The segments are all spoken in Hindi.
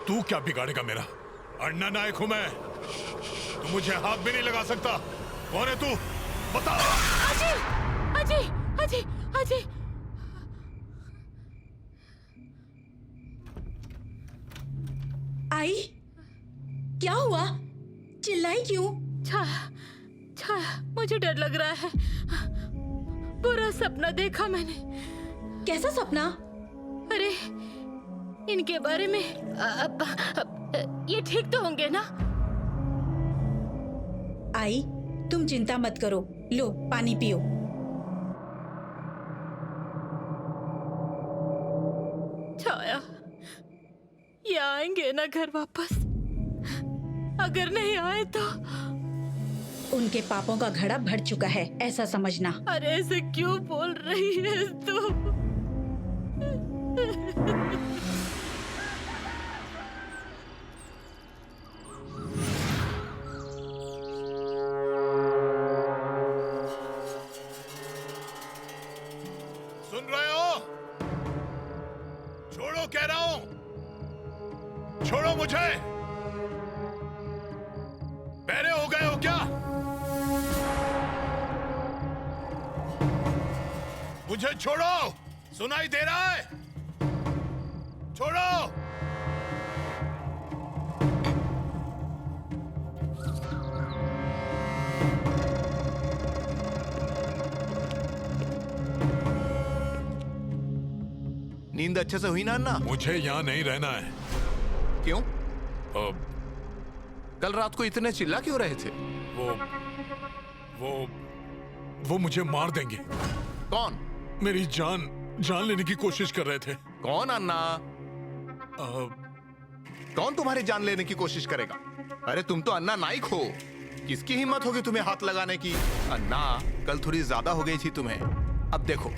तू क्या बिगाड़ेगा मेरा? अन्ना नायक हूं मैं, तू मुझे हाथ भी नहीं लगा सकता। कौन है तू? बता। अजय, अजय, अजय, अजय। आई, क्या हुआ? चिल्लाई क्यों? छाया, छाया, मुझे डर लग रहा है। बुरा सपना देखा मैंने। कैसा सपना? अरे, इनके बारे में ये ठीक तो होंगे ना? आई, तुम चिंता मत करो, लो पानी पियो। छाया, ये आएंगे ना घर वापस? अगर नहीं आए तो? उनके पापों का घड़ा भर चुका है, ऐसा समझना। अरे ऐसे क्यों बोल रही है तू? सुन रहे हो? छोड़ो कह रहा हूं, छोड़ो मुझे। बहरे हो गए हो क्या? मुझे छोड़ो, सुनाई दे रहा है? छोड़ो। नींद अच्छे से हुई ना अन्ना? मुझे यहाँ नहीं रहना है। क्यों? अब कल रात को इतने चिल्ला क्यों रहे थे? वो मुझे मार देंगे। कौन? मेरी जान लेने की कोशिश कर रहे थे। कौन अन्ना? कौन तुम्हारी जान लेने की कोशिश करेगा? अरे तुम तो अन्ना नाइक हो, किसकी हिम्मत होगी तुम्हें हाथ लगाने की? अन्ना, कल थोड़ी ज्यादा हो गई थी तुम्हें। अब देखो,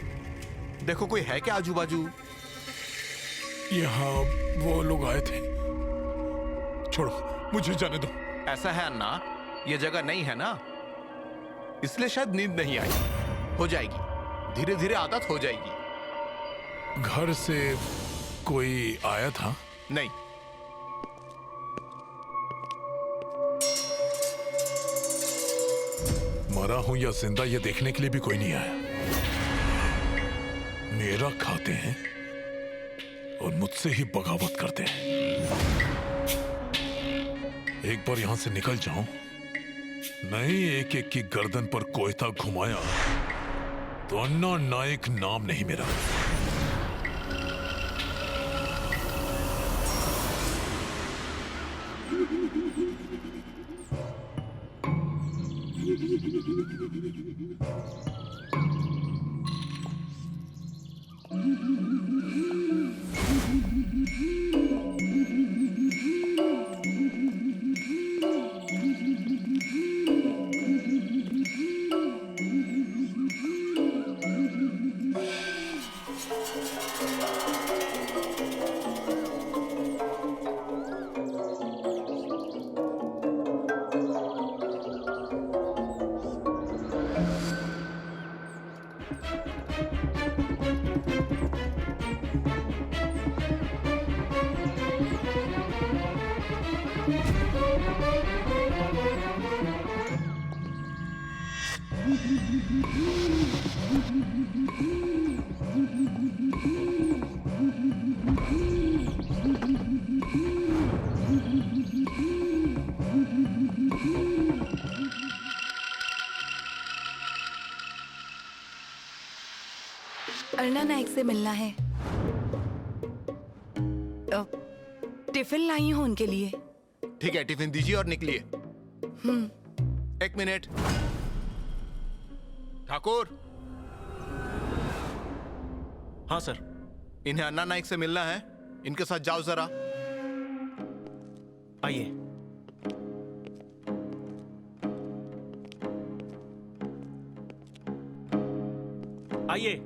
देखो कोई है क्या आजू बाजू? यहाँ वो लोग आए थे। छोड़ो, मुझे जाने दो। ऐसा है अन्ना, ये जगह नहीं है ना, इसलिए शायद नींद नहीं आई। हो जाएगी, धीरे धीरे आदत हो जाएगी। घर से कोई आया था? नहीं। मरा हूं या जिंदा ये देखने के लिए भी कोई नहीं आया। मेरा खाते हैं और मुझसे ही बगावत करते हैं। एक बार यहां से निकल जाऊं, नहीं एक एक की गर्दन पर कोयता घुमाया तो अन्ना नायक नाम नहीं मेरा। अन्ना नायक से मिलना है। टिफिन लाई हूं उनके लिए। ठीक है, टिफिन दीजिए और निकलिए। एक मिनट। ठाकुर। हाँ सर। इन्हें अन्ना नायक से मिलना है, इनके साथ जाओ जरा। आइए। आइए।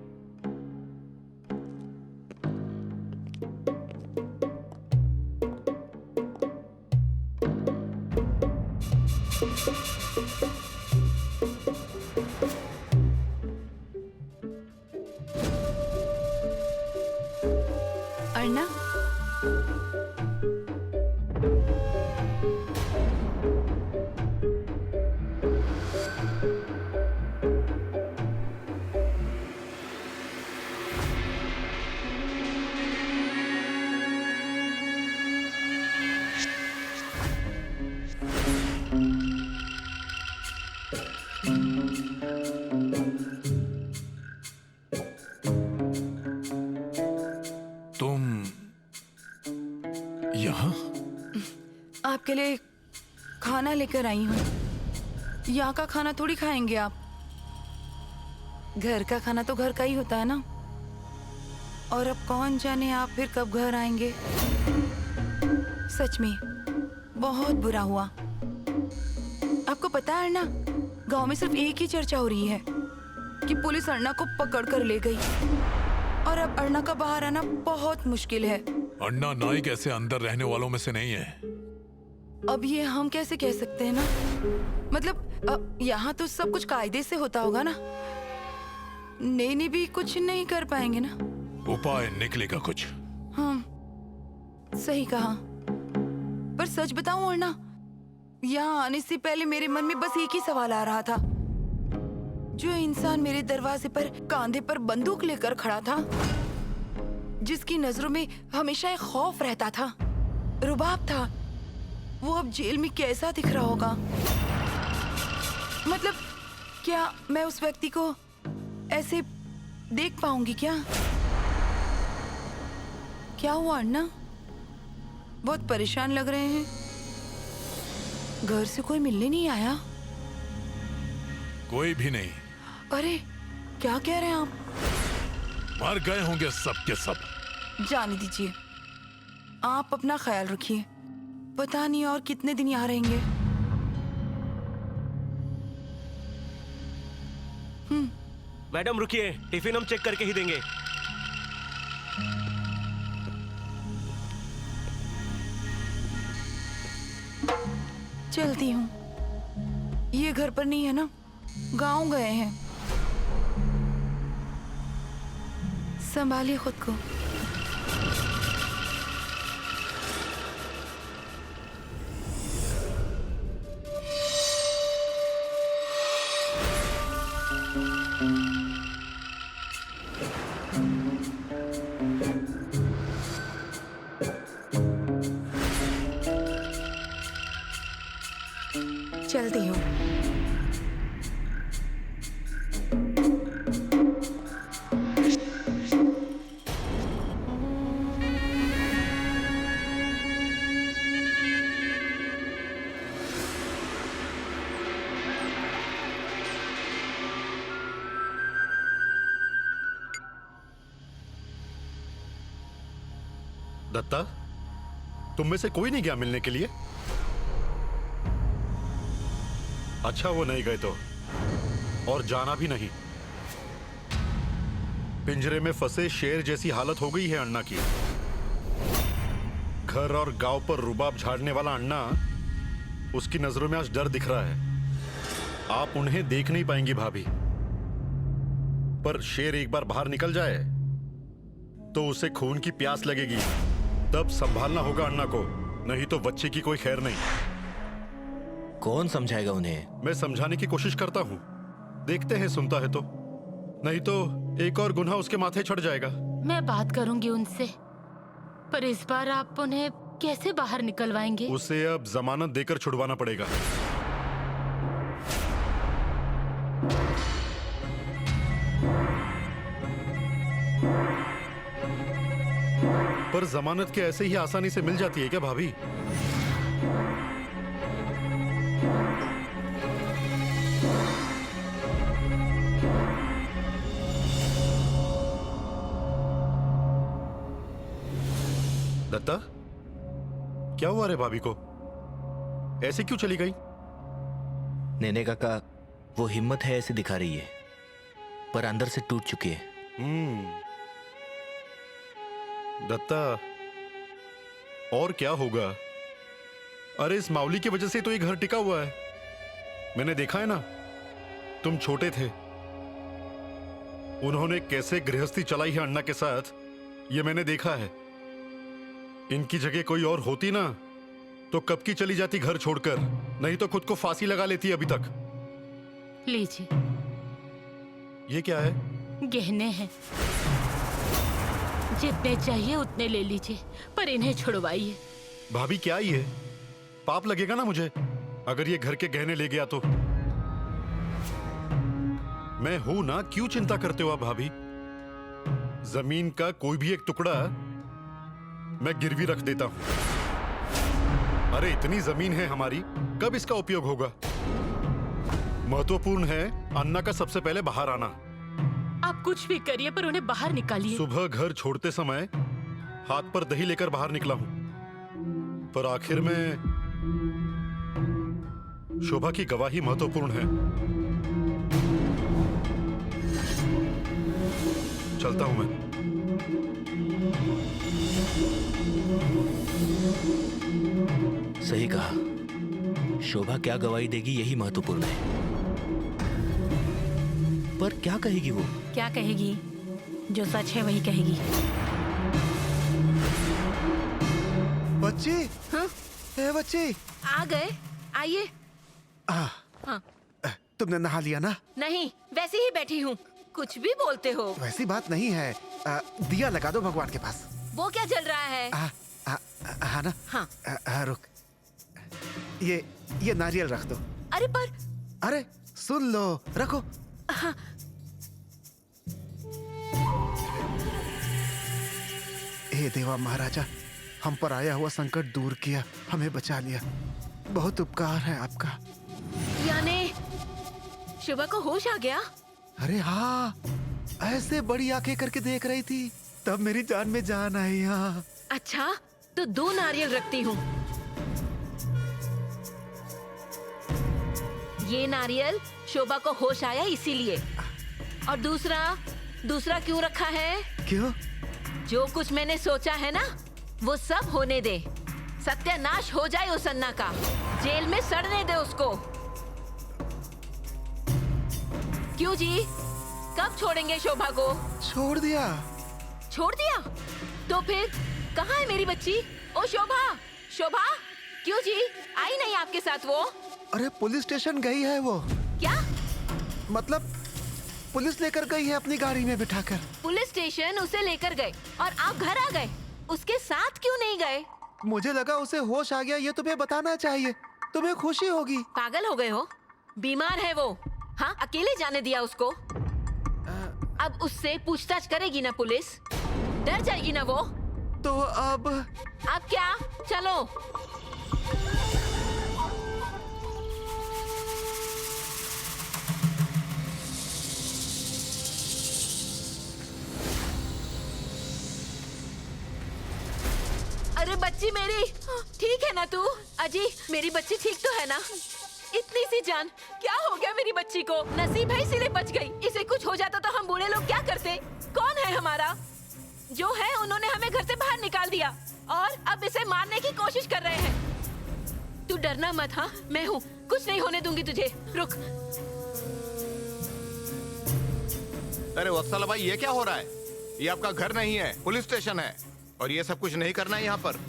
अन्ना, यहाँ? आपके लिए खाना लेकर आई हूँ। यहाँ का खाना थोड़ी खाएंगे आप। घर का खाना तो घर का ही होता है ना। और अब कौन जाने आप फिर कब घर आएंगे। सच में बहुत बुरा हुआ। आपको पता है ना, गांव में सिर्फ एक ही चर्चा हो रही है कि पुलिस अर्णा को पकड़ कर ले गई और अब अर्णा का बाहर आना बहुत मुश्किल है। अन्ना नाइक ऐसे अंदर रहने वालों में से नहीं है। अब ये हम कैसे कह सकते हैं ना, मतलब यहाँ तो सब कुछ कायदे से होता होगा ना। नैनी भी कुछ नहीं कर पाएंगे ना। उपाय निकलेगा कुछ। हाँ सही कहा। पर सच बताऊं अर्णा, यहाँ आने से पहले मेरे मन में बस एक ही सवाल आ रहा था। जो इंसान मेरे दरवाजे पर कांधे पर बंदूक लेकर खड़ा था, जिसकी नजरों में हमेशा एक खौफ रहता था, रुबाब था, वो अब जेल में कैसा दिख रहा होगा। मतलब क्या मैं उस व्यक्ति को ऐसे देख पाऊंगी क्या? क्या हुआ अन्ना? बहुत परेशान लग रहे हैं। घर से कोई मिलने नहीं आया? कोई भी नहीं। अरे क्या कह रहे हैं आप? मर गए होंगे सब के सब। जाने दीजिए, आप अपना ख्याल रखिए। पता नहीं और कितने दिन यहाँ रहेंगे। मैडम रुकिए, टिफिन हम चेक करके ही देंगे। चलती हूँ। ये घर पर नहीं है ना, गांव गए हैं। संभालिए खुद को। चलती हूँ। दत्ता, तुम में से कोई नहीं गया मिलने के लिए? अच्छा वो नहीं गए तो, और जाना भी नहीं। पिंजरे में फंसे शेर जैसी हालत हो गई है अन्ना की। घर और गांव पर रुबाब झाड़ने वाला अन्ना, उसकी नजरों में आज डर दिख रहा है। आप उन्हें देख नहीं पाएंगी भाभी, पर शेर एक बार बाहर निकल जाए तो उसे खून की प्यास लगेगी। तब संभालना होगा अन्ना को, नहीं तो बच्चे की कोई खैर नहीं। कौन समझाएगा उन्हें? मैं समझाने की कोशिश करता हूँ, देखते हैं सुनता है तो, नहीं तो एक और गुनाह उसके माथे चढ़ जाएगा। मैं बात करूंगी उनसे, पर इस बार आप उन्हें कैसे बाहर निकलवाएंगे? उसे अब जमानत देकर छुड़वाना पड़ेगा। पर जमानत के ऐसे ही आसानी से मिल जाती है क्या भाभी? दत्ता, क्या हुआ रे भाभी को? ऐसे क्यों चली गई? नेने काका, वो हिम्मत है ऐसे दिखा रही है, पर अंदर से टूट चुकी है। दत्ता, और क्या होगा? अरे इस मावली की वजह से तो ये घर टिका हुआ है। मैंने देखा है ना, तुम छोटे थे, उन्होंने कैसे गृहस्थी चलाई है अन्ना के साथ, ये मैंने देखा है। इनकी जगह कोई और होती ना तो कब की चली जाती घर छोड़कर, नहीं तो खुद को फांसी लगा लेती अभी तक। लीजिए। ये क्या है? गहने हैं, जितने चाहिए उतने ले लीजिए, पर इन्हें छुड़वाइए। भाभी क्या ये? पाप लगेगा ना मुझे अगर ये घर के गहने ले गया तो? मैं हूं ना, क्यों चिंता करते हो आप भाभी? जमीन का कोई भी एक टुकड़ा मैं गिरवी रख देता हूं। अरे इतनी जमीन है हमारी, कब इसका उपयोग होगा? महत्वपूर्ण है अन्ना का सबसे पहले बाहर आना। आप कुछ भी करिए पर उन्हें बाहर निकालिए। सुबह घर छोड़ते समय हाथ पर दही लेकर बाहर निकला हूँ, पर आखिर में शोभा की गवाही महत्वपूर्ण है। चलता हूं मैं। सही कहा, शोभा क्या गवाही देगी यही महत्वपूर्ण है। पर क्या कहेगी वो? क्या कहेगी? जो सच है वही कहेगी। बच्ची, हाँ? ए बच्ची, आ गए, आइए। हाँ। तुमने नहा लिया ना? नहीं, वैसे ही बैठी हूँ। कुछ भी बोलते हो। वैसी बात नहीं है। दिया लगा दो भगवान के पास। वो क्या जल रहा है? हाँ ना? हाँ। रुक, ये नारियल रख दो। अरे पर। अरे सुन लो, रखो। हाँ। हे देवा महाराजा, हम पर आया हुआ संकट दूर किया, हमें बचा लिया। बहुत उपकार है आपका। यानी शोभा को होश आ गया? अरे हाँ, ऐसे बड़ी आंखें करके देख रही थी, तब मेरी जान में जान आई। हाँ। अच्छा, तो 2 नारियल रखती हूँ। ये नारियल शोभा को होश आया इसीलिए। और दूसरा क्यों रखा है? क्यों? जो कुछ मैंने सोचा है ना, वो सब होने दे। सत्यानाश हो जाए उस अन्ना का, जेल में सड़ने दे उसको। क्यों जी, कब छोड़ेंगे शोभा को? छोड़ दिया। छोड़ दिया? तो फिर कहाँ है मेरी बच्ची? ओ शोभा, शोभा, क्यों जी आई नहीं आपके साथ वो? अरे पुलिस स्टेशन गई है वो। क्या मतलब पुलिस लेकर गई है अपनी गाड़ी में बिठाकर। पुलिस स्टेशन उसे लेकर गए और आप घर आ गए, उसके साथ क्यों नहीं गए? मुझे लगा उसे होश आ गया, ये तुम्हें बताना चाहिए, तुम्हें खुशी होगी। पागल हो गए हो? बीमार है वो। हाँ, अकेले जाने दिया उसको। अब उससे पूछताछ करेगी ना पुलिस? डर जाएगी ना वो? तो अब क्या? चलो। अरे बच्ची मेरी, ठीक है ना तू? अजी, मेरी बच्ची ठीक तो है ना? इतनी सी जान, क्या हो गया मेरी बच्ची को? नसीब है इसीलिए बच गई। इसे कुछ हो जाता तो हम बूढ़े लोग क्या करते? कौन है हमारा? जो है उन्होंने हमें घर से बाहर निकाल दिया और अब इसे मारने की कोशिश कर रहे हैं। तू डरना मत। हाँ, मैं हूँ, कुछ नहीं होने दूंगी तुझे। रुक। अरे वत्सल भाई, ये क्या हो रहा है? ये आपका घर नहीं है, पुलिस स्टेशन है, और ये सब कुछ नहीं करना है यहाँ पर।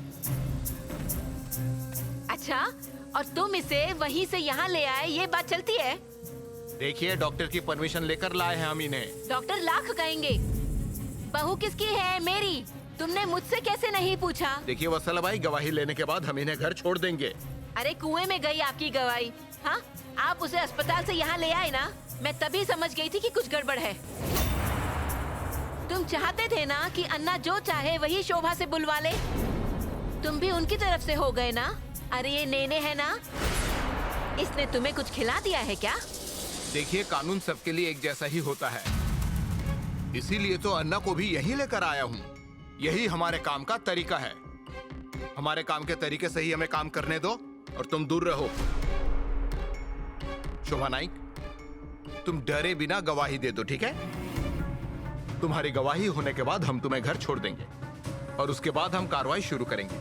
अच्छा, और तुम इसे वहीं से यहाँ ले आए, ये बात चलती है? देखिए, डॉक्टर की परमिशन लेकर लाए हैं हम इन्हें। डॉक्टर लाख कहेंगे। बहू किसकी है? मेरी। तुमने मुझसे कैसे नहीं पूछा? देखिए वत्सल भाई, गवाही लेने के बाद हम इन्हें घर छोड़ देंगे। अरे कुएं में गई आपकी गवाही। हाँ, आप उसे अस्पताल से यहाँ ले आए ना, मैं तभी समझ गई थी कि कुछ गड़बड़ है। तुम चाहते थे ना कि अन्ना जो चाहे वही शोभा से बुलवा ले। तुम भी उनकी तरफ से हो गए ना? अरे ये नेने है ना, इसने तुम्हें कुछ खिला दिया है क्या? देखिए, कानून सबके लिए एक जैसा ही होता है, इसीलिए तो अन्ना को भी यहीं लेकर आया हूँ। यही हमारे काम का तरीका है। हमारे काम के तरीके से ही हमें काम करने दो और तुम दूर रहो। शोभा नाइक, तुम डरे बिना गवाही दे दो, ठीक है? तुम्हारी गवाही होने के बाद हम तुम्हें घर छोड़ देंगे और उसके बाद हम कार्रवाई शुरू करेंगे।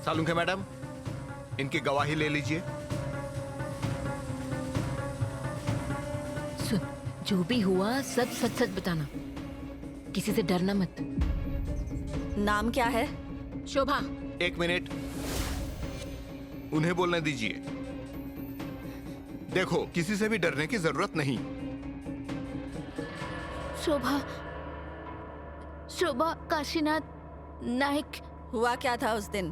सालुंखे मैडम, इनकी गवाही ले लीजिए। सुन, जो भी हुआ सब सच सच बताना, किसी से डरना मत। नाम क्या है? शोभा। 1 मिनट, उन्हें बोलने दीजिए। देखो, किसी से भी डरने की जरूरत नहीं। शोभा काशीनाथ नाइक। हुआ क्या था उस दिन?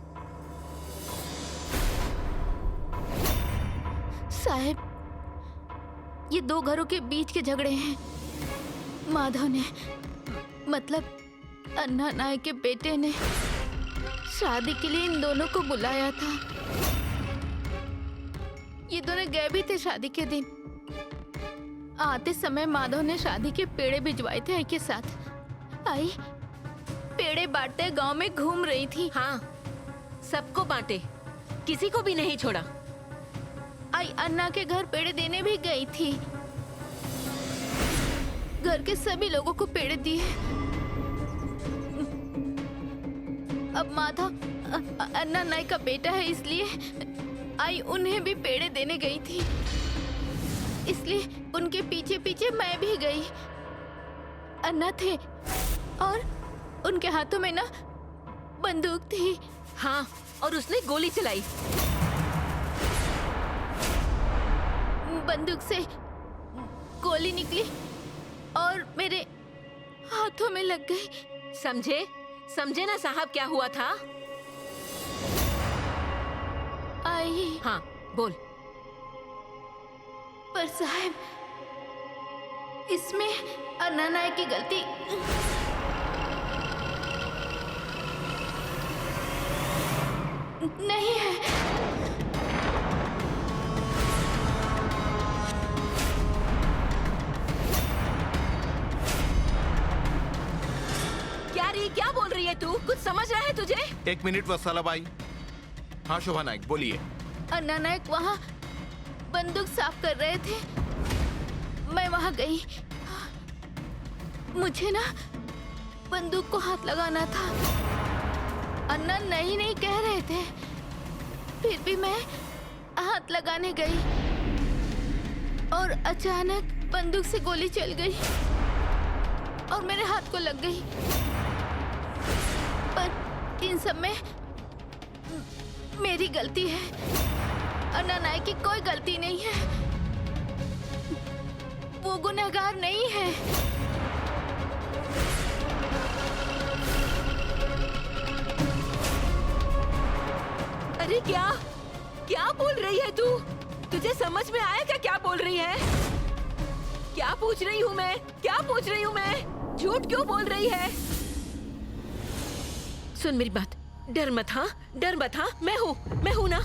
साहब, ये 2 घरों के बीच के झगड़े हैं। माधव ने, मतलब अन्ना नायक के बेटे ने शादी के लिए इन दोनों को बुलाया था। ये दोनों गए भी थे शादी के दिन। आते समय माधव ने शादी के पेड़े भिजवाए थे आई के साथ। आई पेड़े बांटते गांव में घूम रही थी। हाँ, सबको बांटे, किसी को भी नहीं छोड़ा। आई अन्ना के घर पेड़े देने भी गई थी। घर के सभी लोगों को पेड़े दिए। अब माधव अन्ना नायक का बेटा है, इसलिए आई उन्हें भी पेड़े देने गई थी। इसलिए उनके पीछे पीछे मैं भी गई। अन्ना थे और उनके हाथों में ना बंदूक थी। हाँ, और उसने गोली चलाई। बंदूक से गोली निकली और मेरे हाथों में लग गई। समझे? समझे ना साहब क्या हुआ था? आई हाँ, बोल। पर साहब, इसमें अन्ना नायक की गलती नहीं है। क्या बोल रही है तू? कुछ समझ रहा है तुझे? 1 मिनट वत्सला बाई। हाँ शोभा नायक, बोलिए। अन्ना नायक वहाँ बंदूक साफ कर रहे थे। मैं वहाँ गई। मुझे ना बंदूक को हाथ लगाना था। अन्ना नहीं नहीं कह रहे थे, फिर भी मैं हाथ लगाने गई और अचानक बंदूक से गोली चल गई और मेरे हाथ को लग गई। पर इन सब में मेरी गलती है। अन्ना नायक की कोई गलती नहीं है। वो गुनहगार नहीं है। अरे क्या बोल रही है तू? तुझे समझ में आया क्या बोल रही है? क्या पूछ रही हूँ मैं? क्या पूछ रही हूँ मैं? झूठ क्यों बोल रही है? सुन मेरी बात, डर मत। हाँ, डर मत। हाँ, मैं हूँ ना।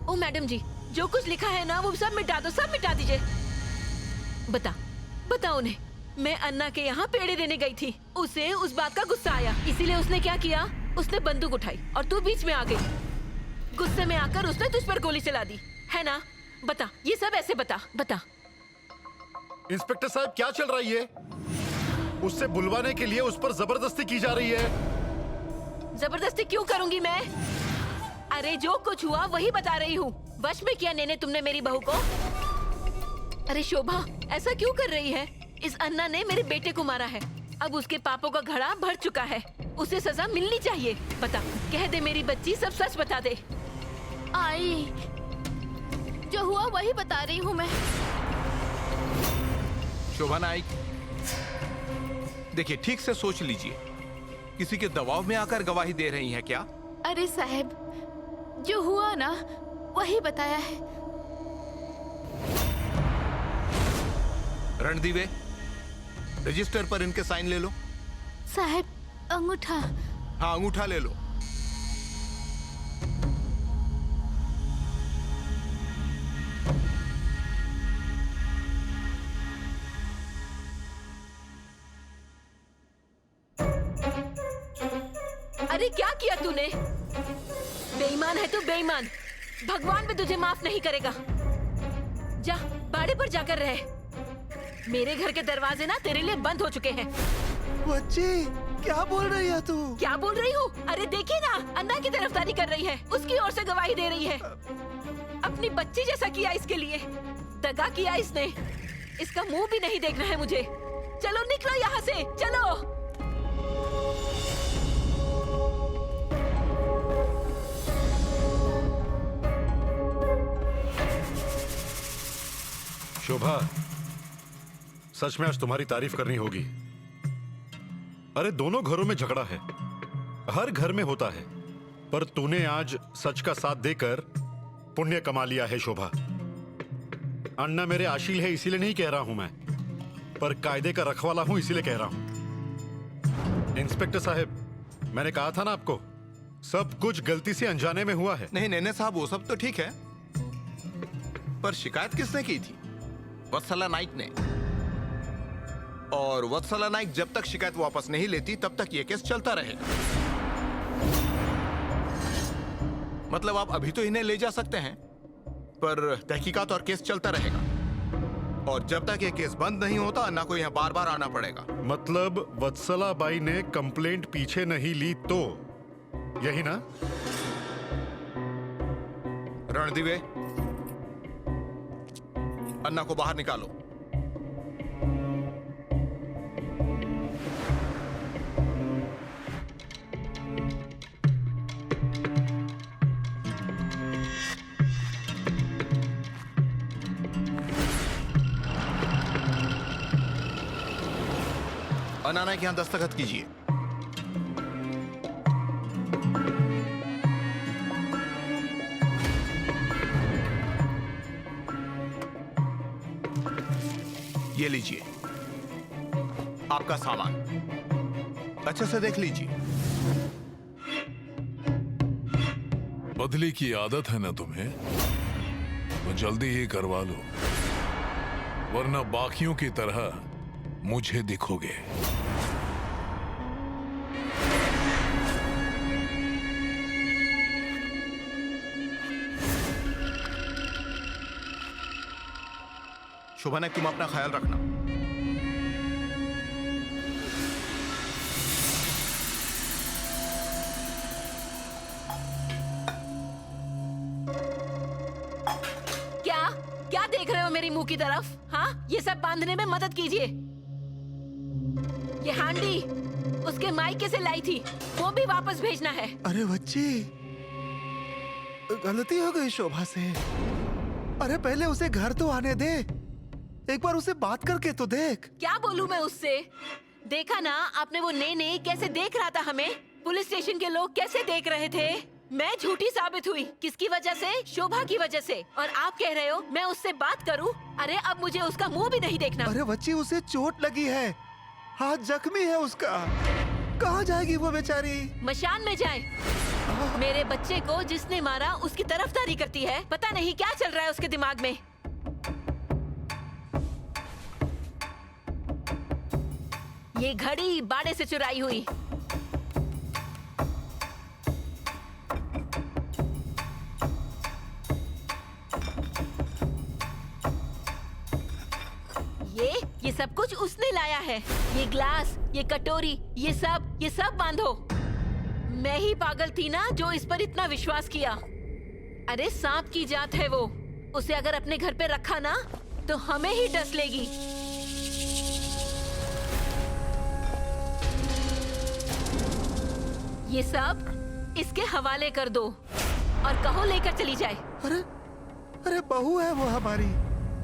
ओ मैडम जी, जो कुछ लिखा है ना वो सब मिटा दो, सब मिटा दीजिए। बता उन्हें, मैं अन्ना के यहाँ पेड़े देने गई थी। उसे उस बात का गुस्सा आया, इसीलिए उसने क्या किया, उसने बंदूक उठाई और तू बीच में आ गई। गुस्से में आकर उसने तुझ पर गोली चला दी, है ना? बता, ये सब ऐसे बता। इंस्पेक्टर साहब, क्या चल रही है? उससे बुलवाने के लिए उस पर जबरदस्ती की जा रही है। जबरदस्ती क्यों करूंगी मैं? अरे जो कुछ हुआ वही बता रही हूँ। वश में किया नेने तुमने मेरी बहू को। अरे शोभा, ऐसा क्यों कर रही है? इस अन्ना ने मेरे बेटे को मारा है। अब उसके पापों का घड़ा भर चुका है। उसे सजा मिलनी चाहिए। बता, कह दे मेरी बच्ची, सब सच बता दे। आई जो हुआ वही बता रही हूँ मैं। शोभा नायक, देखिए ठीक से सोच लीजिए, किसी के दबाव में आकर गवाही दे रही हैं क्या? अरे साहब, जो हुआ ना वही बताया है। रणदीवे, रजिस्टर पर इनके साइन ले लो। साहब, अंगूठा। हाँ, अंगूठा ले लो। अरे क्या किया तूने? बेईमान है तू, बेईमान। भगवान भी तुझे माफ नहीं करेगा। जा, बाड़े पर जाकर रह। मेरे घर के दरवाजे ना तेरे लिए बंद हो चुके हैं। बच्ची, क्या बोल रही है तू? क्या बोल रही हूँ? अरे देखिए ना, अन्ना की तरफदारी कर रही है, उसकी ओर से गवाही दे रही है। अपनी बच्ची जैसा किया इसके लिए, दगा किया इसने। इसका मुंह भी नहीं देखना है मुझे। चलो निकलो यहाँ से, चलो। शोभा, सच में आज तुम्हारी तारीफ करनी होगी। अरे दोनों घरों में झगड़ा है, हर घर में होता है, पर तूने आज सच का साथ देकर पुण्य कमा लिया है शोभा। अन्ना मेरे आशील है इसीलिए नहीं कह रहा हूं मैं, पर कायदे का रखवाला हूं इसीलिए कह रहा हूं। इंस्पेक्टर साहब, मैंने कहा था ना आपको, सब कुछ गलती से अनजाने में हुआ है। नहीं नेने साहब, वो सब तो ठीक है, पर शिकायत किसने की थी? वत्सला नाइक ने। और वत्सला नाइक जब तक शिकायत वापस नहीं लेती तब तक ये केस चलता रहेगा। मतलब आप अभी तो इन्हें ले जा सकते हैं, पर तहकीकात और केस चलता रहेगा। और जब तक ये केस बंद नहीं होता अन्ना को यहाँ बार बार आना पड़ेगा। मतलब वत्सला बाई ने कंप्लेंट पीछे नहीं ली तो यही ना? रणदीवे, अन्ना को बाहर निकालो। अन्ना नाइक यहां दस्तखत कीजिए। ये लीजिए आपका सामान, अच्छे से देख लीजिए। बदली की आदत है ना तुम्हें, तो जल्दी ही करवा लो, वरना बाकियों की तरह मुझे दिखोगे। शुभा नाइक, तुम अपना ख्याल रखना। क्या देख रहे हो मेरी मुंह की तरफ? हाँ, ये सब बांधने में मदद कीजिए। ये हांडी उसके मायके से लाई थी, वो भी वापस भेजना है। अरे बच्ची, गलती हो गई शोभा से। अरे पहले उसे घर तो आने दे, एक बार उसे बात करके तो देख। क्या बोलूं मैं उससे? देखा ना आपने वो नेने कैसे देख रहा था हमें, पुलिस स्टेशन के लोग कैसे देख रहे थे। मैं झूठी साबित हुई। किसकी वजह से? शोभा की वजह से। और आप कह रहे हो मैं उससे बात करूं? अरे अब मुझे उसका मुंह भी नहीं देखना। अरे बच्ची, उसे चोट लगी है, हाथ जख्मी है उसका। कहाँ जाएगी वो बेचारी? मशान में जाए। मेरे बच्चे को जिसने मारा उसकी तरफदारी करती है। पता नहीं क्या चल रहा है उसके दिमाग में। ये घड़ी बाड़े से चुराई हुई। ये सब कुछ उसने लाया है। ये ग्लास, ये कटोरी, ये सब बांधो। मैं ही पागल थी ना जो इस पर इतना विश्वास किया। अरे सांप की जात है वो, उसे अगर अपने घर पे रखा ना तो हमें ही डस लेगी। ये सब इसके हवाले कर दो और कहो लेकर चली जाए। अरे बहू है वो हमारी,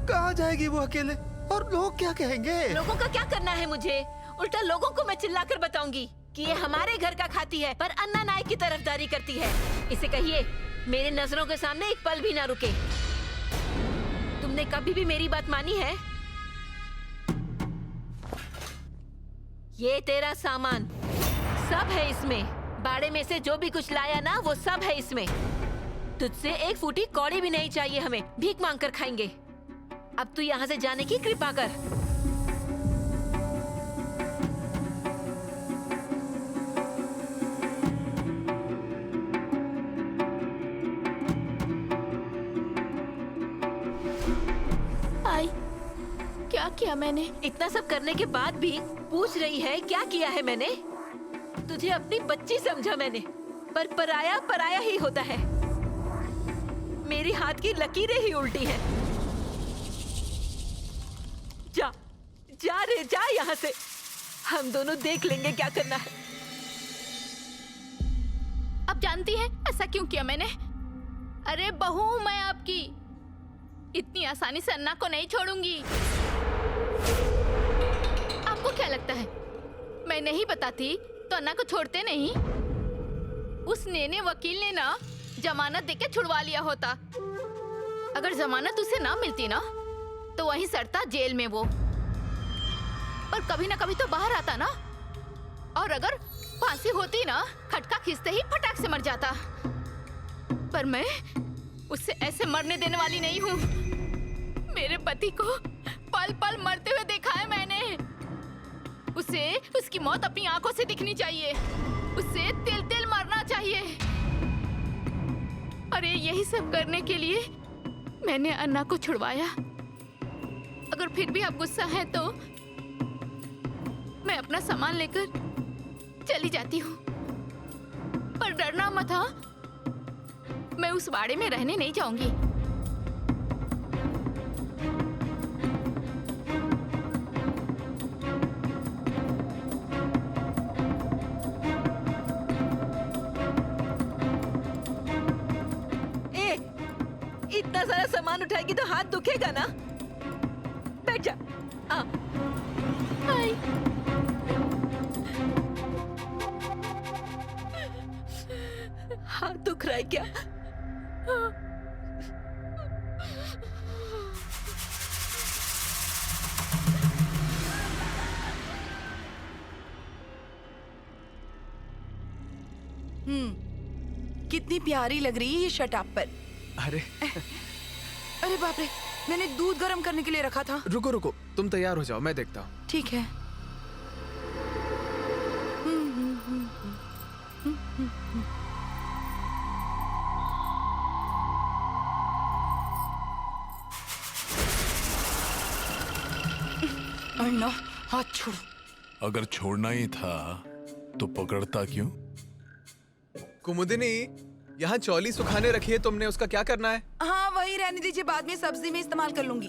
कहाँ जाएगी वो अकेले? और लोग क्या कहेंगे? लोगों का क्या करना है मुझे? उल्टा लोगों को मैं चिल्लाकर बताऊंगी कि ये हमारे घर का खाती है पर अन्ना नाइक की तरफदारी करती है। इसे कहिए मेरे नजरों के सामने एक पल भी ना रुके। तुमने कभी भी मेरी बात मानी है? ये तेरा सामान सब है इसमें। बाड़े में से जो भी कुछ लाया ना वो सब है इसमें। तुझसे एक फूटी कौड़ी भी नहीं चाहिए, हमें भीख मांग कर खाएंगे। अब तू यहाँ से जाने की कृपा कर। आई, क्या किया मैंने? इतना सब करने के बाद भी पूछ रही है क्या किया है मैंने? तुझे अपनी बच्ची समझा मैंने, पर पराया पराया ही होता है। मेरी हाथ की लकीरें ही उल्टी हैं। जा रे जा यहाँ से, हम दोनों देख लेंगे क्या करना है। अब जानती हैं ऐसा क्यों किया मैंने? अरे बहू हूं मैं आपकी, इतनी आसानी से अन्ना को नहीं छोड़ूंगी। आपको क्या लगता है मैं नहीं बताती तो अन्ना को छोड़ते नहीं? उस नेने वकील ने ना जमानत देके छुड़वा लिया होता। अगर जमानत उसे ना मिलती ना तो वहीं सड़ता जेल में वो, पर कभी ना कभी तो बाहर आता ना। और अगर फांसी होती ना, खटका खींचते ही फटाक से मर जाता। पर मैं उससे ऐसे मरने देने वाली नहीं हूँ। मेरे पति को पल पल मरते हुए देखा है मैंने। उसे उसकी मौत अपनी आंखों से दिखनी चाहिए। उसे तिल तिल मरना चाहिए। अरे यही सब करने के लिए मैंने अन्ना को छुड़वाया। अगर फिर भी आप गुस्सा हैं तो मैं अपना सामान लेकर चली जाती हूँ। पर डरना मत, हाँ? मैं उस बाड़े में रहने नहीं जाऊंगी। इतना सारा सामान उठाएगी तो हाथ दुखेगा ना। बैठ जा। हाय। हाथ दुख रहा है क्या? कितनी प्यारी लग रही है ये शर्ट आप पर। अरे अरे बाप रे, मैंने दूध गर्म करने के लिए रखा था। रुको रुको, तुम तैयार हो जाओ, मैं देखता हूँ। ठीक है। अन्ना, हाथ छोड़ो। अगर छोड़ना ही था तो पकड़ता क्यों? कुमुदिनी, यहाँ चौली सुखाने रखी है तुमने, उसका क्या करना है? हाँ वही रहने दीजिए, बाद में सब्जी में इस्तेमाल कर लूंगी।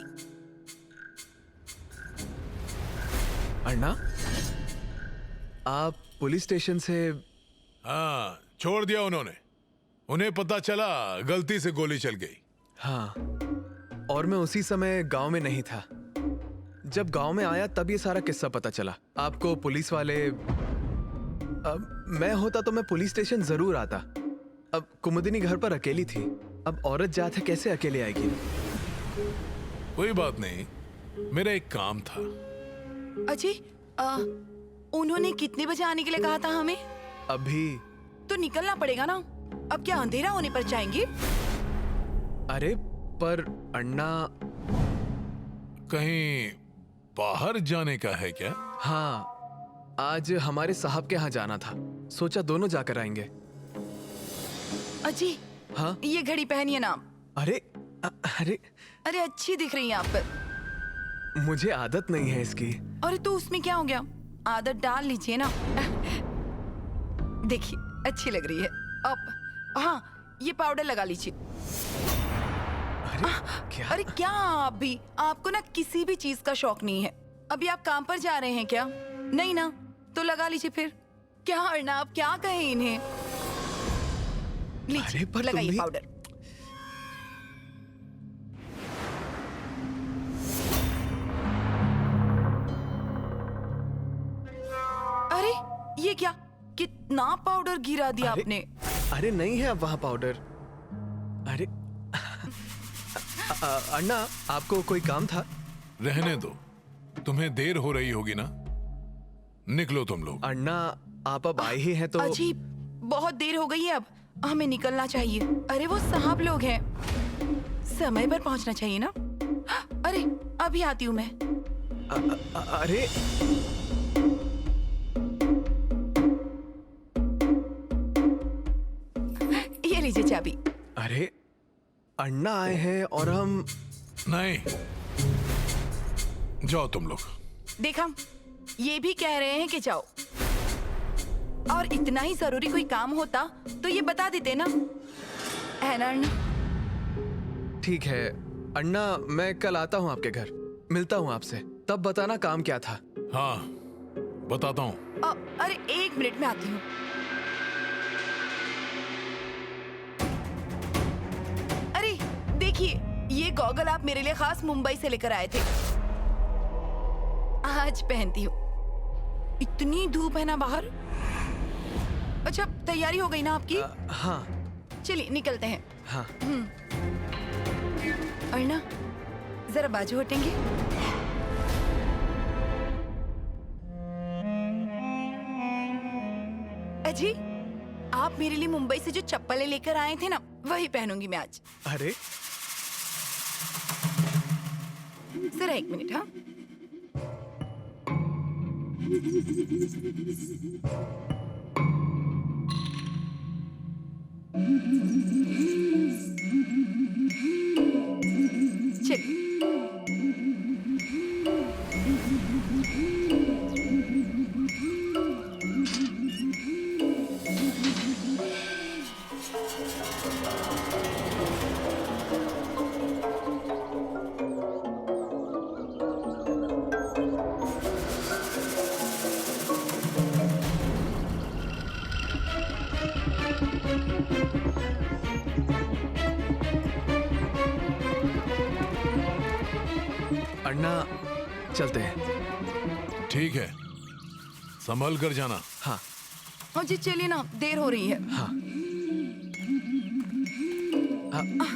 अन्ना, आप पुलिस स्टेशन से? हाँ, छोड़ दिया उन्होंने। उन्हें पता चला गलती से गोली चल गई। हाँ, और मैं उसी समय गांव में नहीं था। जब गांव में आया तब ये सारा किस्सा पता चला। आपको पुलिस वाले... मैं होता तो मैं पुलिस स्टेशन जरूर आता। अब कुमुदिनी घर पर अकेली थी। अब औरत जात है, कैसे अकेले आएगी? कोई बात नहीं, मेरा एक काम था। अजय, उन्होंने कितने बजे आने के लिए कहा था हमें? अभी तो निकलना पड़ेगा ना। अब क्या अंधेरा होने पर जाएंगे? अरे पर अन्ना, कहीं बाहर जाने का है क्या? हाँ, आज हमारे साहब के यहाँ जाना था। सोचा दोनों जाकर आएंगे। अजी, हाँ? ये घड़ी पहनिए ना। अरे अरे अरे अच्छी दिख रही है आप पर। मुझे आदत नहीं है इसकी। अरे तो उसमें क्या हो गया, आदत डाल लीजिए ना। देखिए अच्छी लग रही है। अब हाँ, ये पाउडर लगा लीजिए। क्या? अरे क्या आप भी, आपको ना किसी भी चीज का शौक नहीं है। अभी आप काम पर जा रहे हैं क्या? नहीं ना, तो लगा लीजिए फिर। क्या अर्ना, आप क्या कहें इन्हें? लीजिए, लगाइए पाउडर। अरे ये क्या, कितना पाउडर गिरा दिया आपने। अरे नहीं है अब वहाँ पाउडर। अरे अन्ना, आपको कोई काम था? रहने दो, तुम्हें देर हो रही होगी ना। निकलो तुम लोग। अन्ना, आप अब आए ही हैं तो... अजीब, बहुत देर हो गई है, अब हमें निकलना चाहिए। अरे वो साहब लोग हैं, समय पर पहुंचना चाहिए ना। अरे अभी आती हूँ मैं। अरे ये लीजिए चाबी। अरे अन्ना आए हैं और हम... नहीं, जाओ तुम लोग। देखा, ये भी कह रहे हैं कि जाओ। और इतना ही जरूरी कोई काम होता तो ये बता देते ना, है ना अन्ना? ठीक है अन्ना, मैं कल आता हूँ आपके घर, मिलता हूँ आपसे, तब बताना काम क्या था। हाँ, बताता हूँ। अरे 1 मिनट में आती हूँ। अरे देखिए, ये गॉगल आप मेरे लिए खास मुंबई से लेकर आए थे। आज पहनती हूँ। इतनी धूप है ना बाहर। अच्छा, तैयारी हो गई ना आपकी? हाँ। चलिए निकलते हैं। हाँ। अर्ना, जरा बाजू हटेंगे? अजी, आप मेरे लिए मुंबई से जो चप्पलें लेकर आए थे ना, वही पहनूंगी मैं आज। अरे जरा 1 मिनट। हाँ, चलिए। अन्ना, चलते हैं। ठीक है, संभल कर जाना। हाँ हाँ जी, चलिए ना, देर हो रही है। हाँ।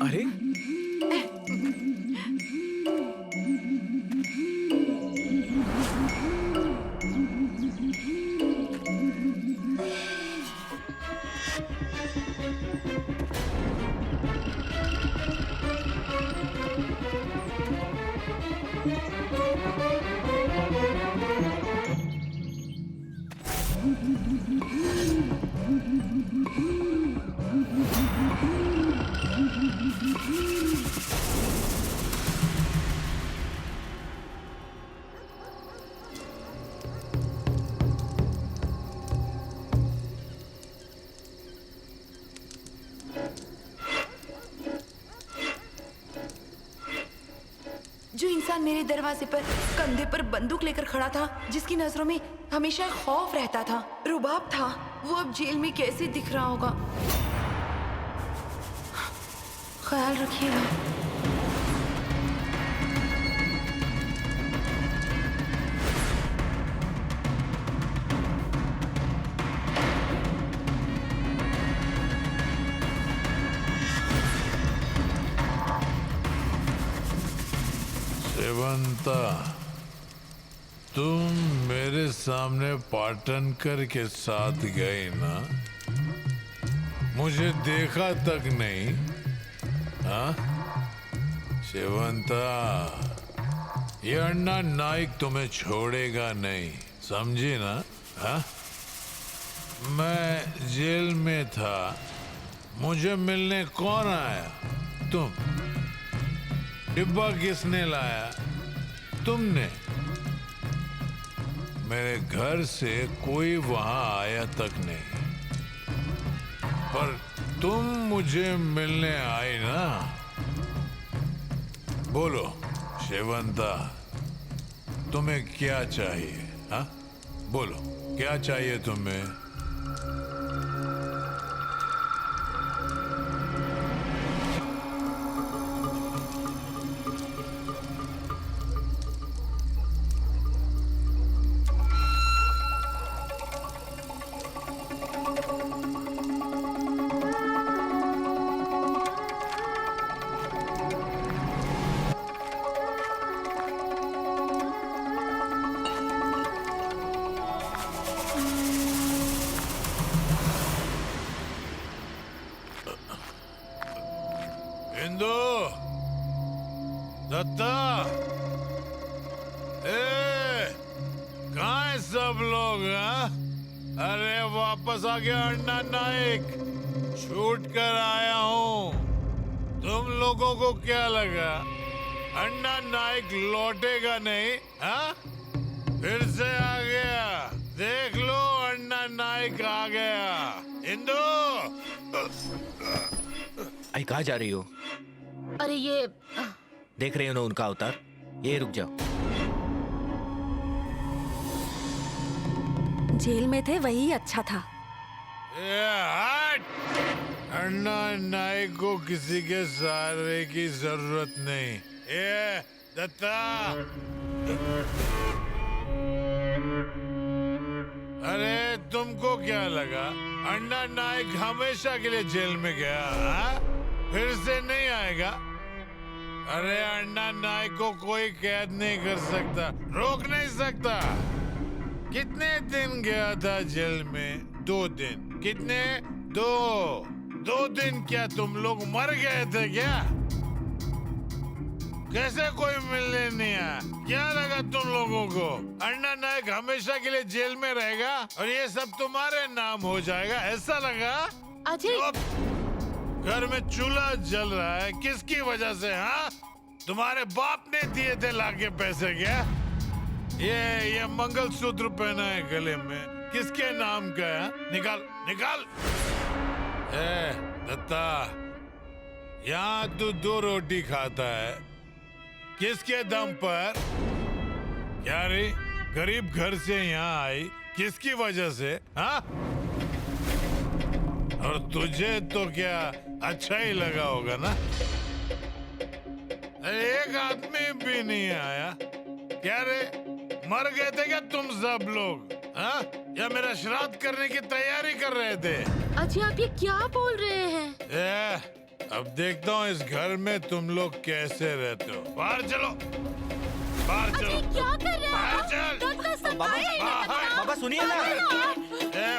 अरे जो इंसान मेरे दरवाजे पर कंधे पर बंदूक लेकर खड़ा था, जिसकी नजरों में हमेशा खौफ रहता था, रुबाब था, वो अब जेल में कैसे दिख रहा होगा। ख्याल रखिएगा। शेवंता, तुम मेरे सामने पाटनकर के साथ गई ना, मुझे देखा तक नहीं। हाँ शेवंता, ये अन्ना नाइक तुम्हें छोड़ेगा नहीं, समझी ना? हाँ, मैं जेल में था, मुझे मिलने कौन आया? तुम। डिब्बा किसने लाया? तुमने। मेरे घर से कोई वहां आया तक नहीं, पर तुम मुझे मिलने आई ना। बोलो शेवंता, तुम्हें क्या चाहिए? हाँ बोलो, क्या चाहिए तुम्हें? इंदु, दत्ता, कहाँ है सब लोग? हाँ? अरे वापस आ गया अन्ना नाइक, छूट कर आया हूँ। तुम लोगों को क्या लगा अन्ना नाइक लौटेगा नहीं? हाँ? फिर से आ गया, देख लो अन्ना नाइक आ गया। इंदु, आई कहाँ जा रही हो? अरे ये देख रही हो ना उनका अवतार? ये रुक जाओ। जेल में थे वही अच्छा था। अन्ना नाइक को किसी के सहारे की जरूरत नहीं। ये दत्ता, अरे तुमको क्या लगा अन्ना नाइक हमेशा के लिए जेल में गया? हा? फिर से नहीं आएगा? अरे अन्ना नाइक को कोई कैद नहीं कर सकता, रोक नहीं सकता। कितने दिन गया था जेल में? 2 दिन। कितने? 2 दिन? क्या तुम लोग मर गए थे क्या? कैसे कोई मिलने नहीं आया? क्या लगा तुम लोगों को अन्ना नायक हमेशा के लिए जेल में रहेगा और ये सब तुम्हारे नाम हो जाएगा, ऐसा लगा? अजय, घर में चूल्हा जल रहा है, किसकी वजह से? हाँ, तुम्हारे बाप ने दिए थे लाके पैसे क्या? ये मंगलसूत्र पहना है गले में, किसके नाम का है? निकाल निकाल। दत्ता, यहाँ तू 2 रोटी खाता है, किसके दम पर? क्या रे, गरीब घर से यहाँ आई, किसकी वजह से? हाँ, और तुझे तो क्या अच्छा ही लगा होगा ना? एक आदमी भी नहीं आया। क्या रे, मर गए थे क्या तुम सब लोग? हाँ, या मेरा श्राद्ध करने की तैयारी कर रहे थे? अजय आप ये क्या बोल रहे हैं? अब देखता हूँ इस घर में तुम लोग कैसे रहते हो। बाहर चलो, बाहर चलो। क्या कर रहे हो? बाबा सुनिए ना।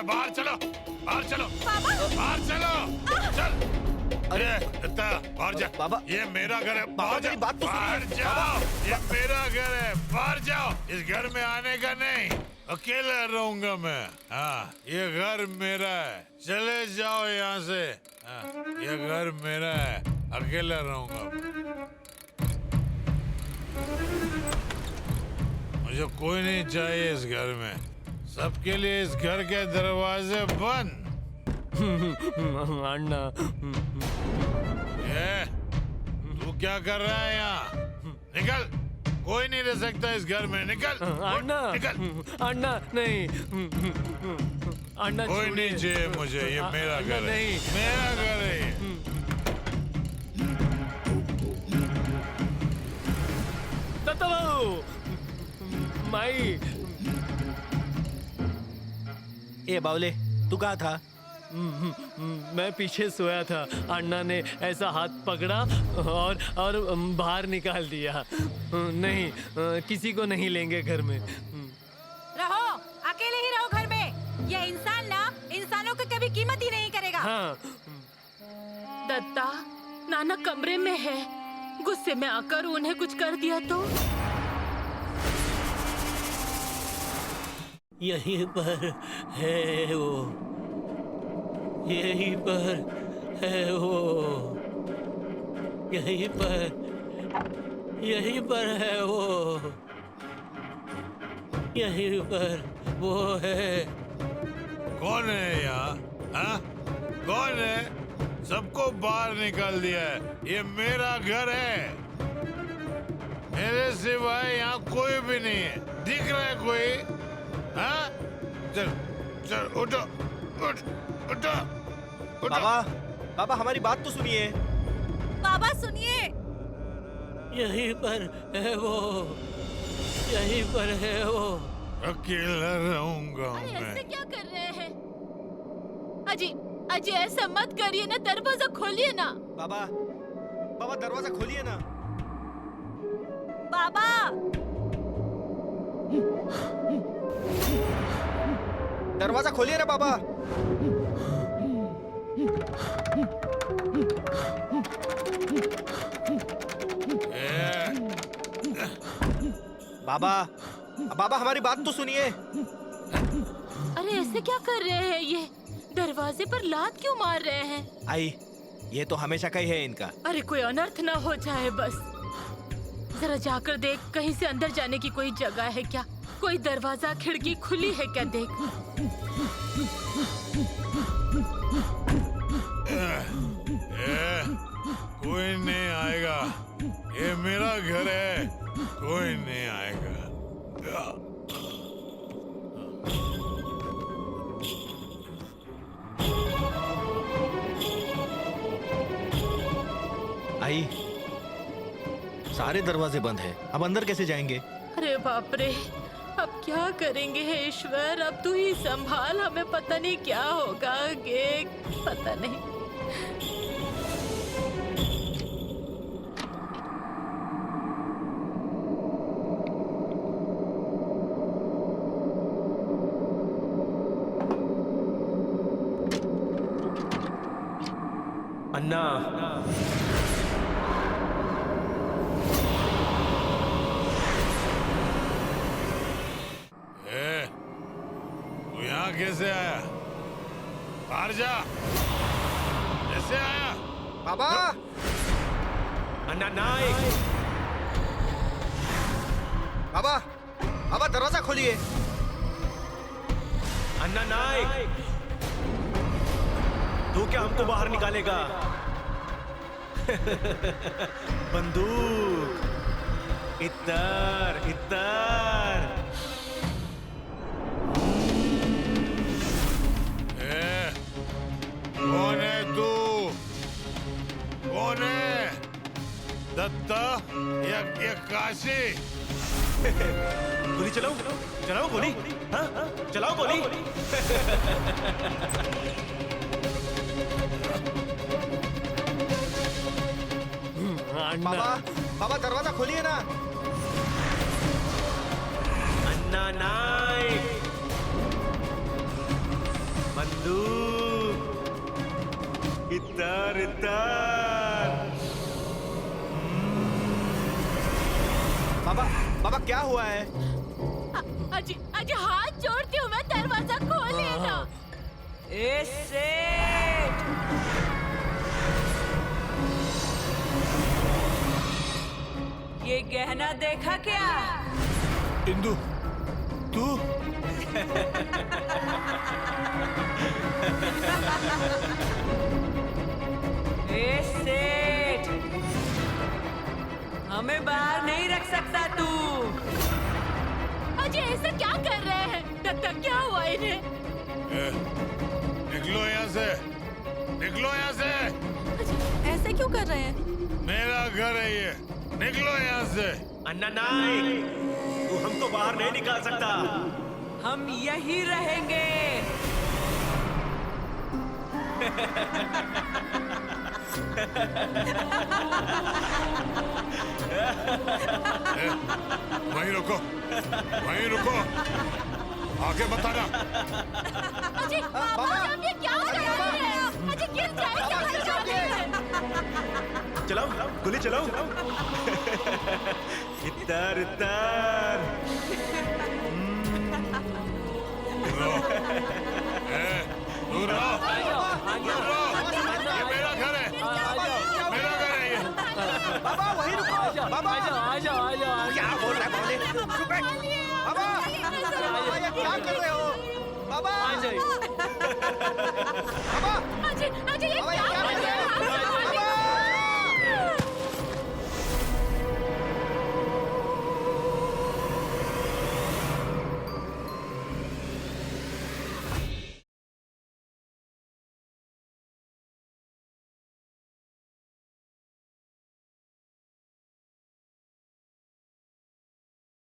बाहर चलो, बाहर चलो, बाहर चलो, चल। अरे दत्ता, बाहर जा। बाबा, ये मेरा घर है, बाहर जा। बात तो बाहर जाओ, ये मेरा घर है, बाहर जाओ। इस घर में आने का नहीं, अकेला रहूंगा मैं। हाँ, ये घर मेरा है, चले जाओ यहाँ से। हाँ, ये घर मेरा है, अकेला रहूंगा। मुझे कोई नहीं चाहिए इस घर में, सबके लिए इस घर के दरवाजे बंद। अन्ना, तू क्या कर रहा है यहाँ? निकल, कोई नहीं रह सकता इस घर में, निकल। अन्ना, निकल। अन्ना नहीं, अन्ना कोई नहीं चाहिए मुझे, ये मेरा घर है, मेरा घर है। दत्ता बाबू, माई। ए बावले, तू कहाँ था? मैं पीछे सोया था। अन्ना ने ऐसा हाथ पकड़ा और बाहर निकाल दिया। नहीं, किसी को नहीं लेंगे घर में। रहो, अकेले ही रहो घर में। ये इंसान ना इंसानों की कभी कीमत ही नहीं करेगा। हाँ। दत्ता, नाना कमरे में है, गुस्से में आकर उन्हें कुछ कर दिया तो? यहीं पर है वो, यहीं पर है वो, यहीं पर है वो, यहीं पर वो है। कौन है यहाँ? हाँ, कौन है? सबको बाहर निकाल दिया है, ये मेरा घर है, मेरे सिवाय यहाँ कोई भी नहीं है। दिख रहा है कोई? हाँ, चल चल, उठो, उठ, उठो, उठो। बाबा हमारी बात तो सुनिए। बाबा सुनिए। यहीं पर है वो, यहीं पर है वो। अकेला रहूंगा अरे मैं। ऐसे क्या कर रहे हैं? अजय, अजय ऐसा मत करिए ना, दरवाजा खोलिए ना। बाबा दरवाजा खोलिए ना। बाबा, दरवाजा खोलिए ना बाबा। बाबा हमारी बात तो सुनिए। अरे ऐसे क्या कर रहे हैं ये? दरवाजे पर लात क्यों मार रहे हैं? आई, ये तो हमेशा का ही है इनका। अरे कोई अनर्थ ना हो जाए बस। जरा जाकर देख, कहीं से अंदर जाने की कोई जगह है क्या? कोई दरवाजा खिड़की खुली है क्या? देख। कोई नहीं आएगा, ये मेरा घर है, कोई नहीं आएगा। आई, सारे दरवाजे बंद हैं, अब अंदर कैसे जाएंगे? अरे बाप रे, अब क्या करेंगे? हे ईश्वर, अब तू ही संभाल, हमें पता नहीं क्या होगा आगे, पता नहीं। अन्ना तू यहाँ कैसे आया? बाहर जा। कैसे आया? बाबा अन्ना नाइक बाबा बाबा दरवाजा खोलिए अन्ना नाइक तू क्या हमको बाहर निकालेगा बंदूक इतर इतर कौन है तू? कौन है? दत्ता या काशी? गोली चलाओ चलाओ गोली हाँ चलाओ गोली अन्ना बाबा दरवाजा खोलिए ना अन्ना नाइक बंदूक इतर इतर बाबा बाबा क्या हुआ है अजी अजी हाथ जोड़ती हूँ मैं, दरवाजा खोलिए ना। ये गहना देखा क्या? इंदु तू? सेठ हमें बाहर नहीं रख सकता तू। अजी ऐसा क्या कर रहे हैं? दत्ता क्या हुआ इन्हें? निकलो यहाँ से, निकलो यहाँ से। ऐसे क्यों कर रहे हैं? मेरा घर है ये, निकलो यहाँ से। अन्ना नाइक तू हमको बाहर नहीं निकाल सकता हम यही रहेंगे। वहीं रुको, वहीं रुको, आगे बताना। अजी बाबा आप ये क्या कर रहे हैं? अजी गिर जाएंगे। चलाओ गोली चलाओ इतर इतर दूर रहो, दूर रहो। ये मेरा घर है, मेरा घर है ये। बाबा वहीं रुको बाबा आ जाओ क्या बोल रहा है बाबा बाबा ये क्या कर रहे हो बाबा अजी अजी ये क्या कर रहे हैं?